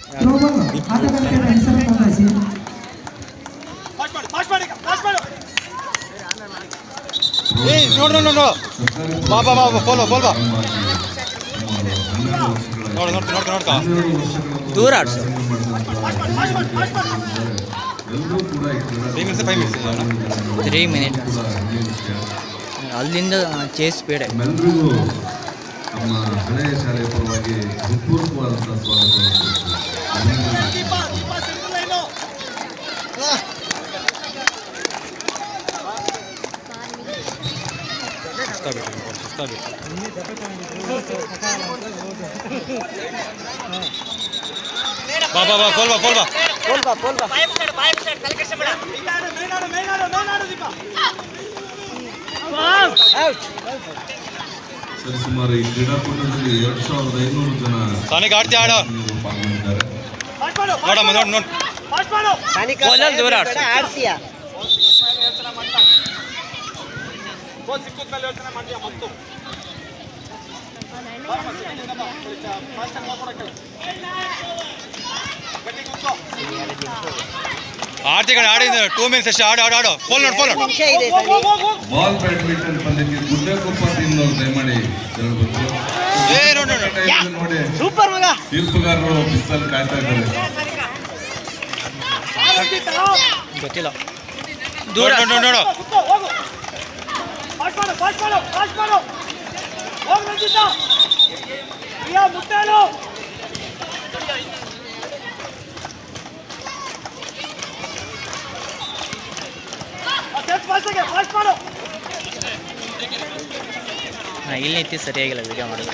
ಆಟಗಾರರ ಹೆಸರನ್ನು ನೋಂದಾಯಿಸಿ. ದೂರ 3 ಮಿನಿಟ್ಸ್ ಅಲ್ಲಿಂದ ಚೇಸ್ ಸ್ಪೀಡ್. ಎಲ್ಲರಿಗೂ ನಮ್ಮ ಹಳೆಯ ಶಾಲೆಯ ಪರವಾಗಿ ಹೃತ್ಪೂರ್ವಕವಾದಂತಹ ಸರಿಸುಮಾರು ಈ ಕ್ರೀಡಾಕೂಟದಲ್ಲಿ 2500 ಜನ ಪಾಲ್ಗೊಂಡಿದ್ದಾರೆ. ಆಡಿದ 2 ಮಿನಿಟ್ಸ್ ಅಷ್ಟೇ. ಆಡು ಬಾಲ್ ಬ್ಯಾಡ್ಮಿಂಟನ್ ಪಂದ್ಯಕ್ಕೆ ಗುಡ್ಡಕೊಪ್ಪ ಟೀಮ್ನವರು ದಯಮಾಡಿ ನೋಡಿ. ತೀರ್ಪುಗಾರರು ಪಿಸ್ತಲ್ ಕಾಯ್ತಾ ಇದ್ದಾರೆ. ಗೊತ್ತಿಲ್ಲ. ದೂರ ನೋಡು ಇಲ್ಲಿ ನಿಂತು ಸರಿಯಾಗಿಲ್ಲ ವಿಡಿಯೋ ಮಾಡೋದು.